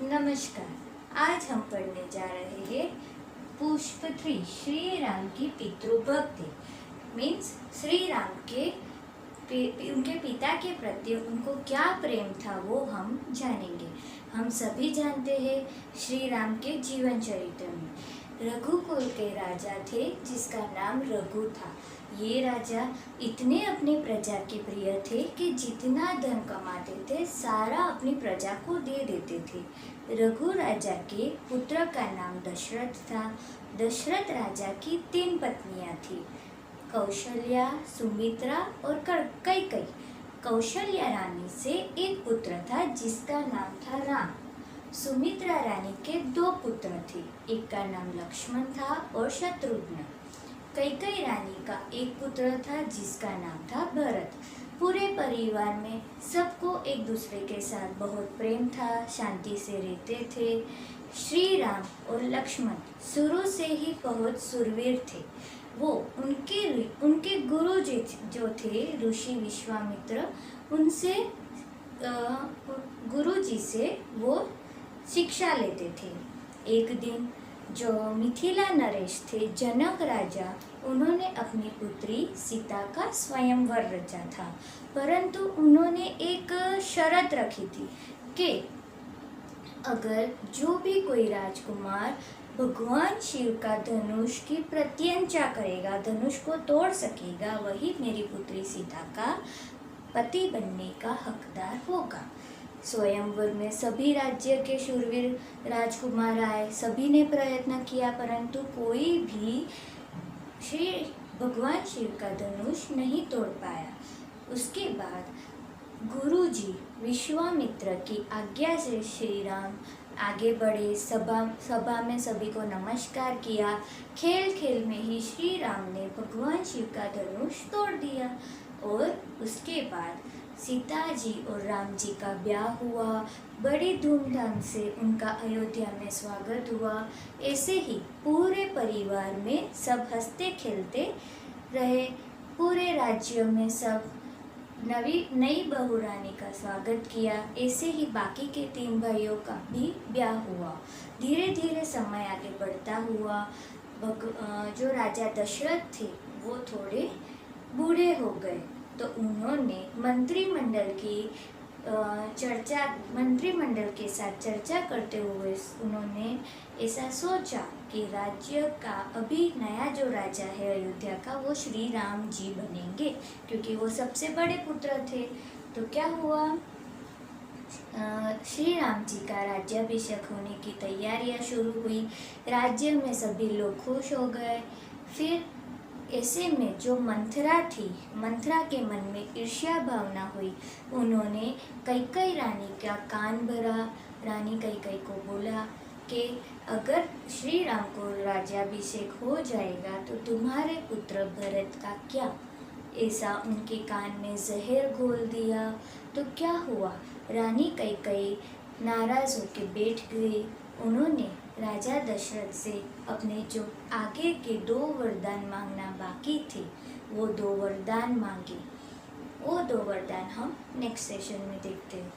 नमस्कार। आज हम पढ़ने जा रहे हैं पुष्प 3 श्री राम की पितृभक्ति। मीन्स श्री राम के उनके पिता के प्रति उनको क्या प्रेम था वो हम जानेंगे। हम सभी जानते हैं श्री राम के जीवन चरित्र में रघुकुल के राजा थे जिसका नाम रघु था। ये राजा इतने अपनी प्रजा के प्रिय थे कि जितना धन कमाते थे सारा अपनी प्रजा को दे देते थे। रघु राजा के पुत्र का नाम दशरथ था। दशरथ राजा की 3 पत्नियां थी, कौशल्या, सुमित्रा और कैकेयी। कौशल्या रानी से एक पुत्र था जिसका नाम था राम। सुमित्रा रानी के 2 पुत्र थे, एक का नाम लक्ष्मण था और शत्रुघ्न। कैकेयी रानी का एक पुत्र था जिसका नाम था भरत। पूरे परिवार में सबको एक दूसरे के साथ बहुत प्रेम था, शांति से रहते थे। श्री राम और लक्ष्मण शुरू से ही बहुत शूरवीर थे। वो उनके गुरु जी जो थे ऋषि विश्वामित्र, उनसे गुरु जी से वो शिक्षा लेते थे। एक दिन जो मिथिला नरेश थे, जनक राजा, उन्होंने अपनी पुत्री सीता का स्वयंवर रचा था, परंतु उन्होंने एक शर्त रखी थी कि अगर जो भी कोई राजकुमार भगवान शिव का धनुष की प्रत्यंचा करेगा, धनुष को तोड़ सकेगा, वही मेरी पुत्री सीता का पति बनने का हकदार होगा। स्वयंवर में सभी राज्य के शूरवीर राजकुमार आए, सभी ने प्रयत्न किया, परंतु कोई भी श्री भगवान शिव का धनुष नहीं तोड़ पाया। उसके बाद गुरुजी विश्वामित्र की आज्ञा से श्री राम आगे बढ़े, सभा में सभी को नमस्कार किया। खेल खेल में ही श्री राम ने भगवान शिव का धनुष तोड़ दिया और उसके बाद सीता जी और राम जी का ब्याह हुआ। बड़ी धूमधाम से उनका अयोध्या में स्वागत हुआ। ऐसे ही पूरे परिवार में सब हंसते खेलते रहे। पूरे राज्य में सब नई बहू रानी का स्वागत किया। ऐसे ही बाकी के 3 भाइयों का भी ब्याह हुआ। धीरे धीरे समय आगे बढ़ता हुआ। जो राजा दशरथ थे वो थोड़े बूढ़े हो गए, तो उन्होंने मंत्रिमंडल के साथ चर्चा करते हुए उन्होंने ऐसा सोचा कि राज्य का अभी नया जो राजा है अयोध्या का, वो श्री राम जी बनेंगे, क्योंकि वो सबसे बड़े पुत्र थे। तो क्या हुआ, श्री राम जी का राज्याभिषेक होने की तैयारियां शुरू हुई। राज्य में सभी लोग खुश हो गए। फिर ऐसे में जो मंथरा थी, मंथरा के मन में ईर्ष्या भावना हुई। उन्होंने कैकेयी रानी का कान भरा। रानी कैकेयी को बोला कि अगर श्री राम को राज्याभिषेक हो जाएगा तो तुम्हारे पुत्र भरत का क्या। ऐसा उनके कान में जहर घोल दिया। तो क्या हुआ, रानी कैकेयी नाराज होकर बैठ गई। उन्होंने राजा दशरथ से अपने जो आगे के 2 वरदान मांगना बाकी थे वो 2 वरदान मांगे। वो 2 वरदान हम नेक्स्ट सेशन में देखते हैं।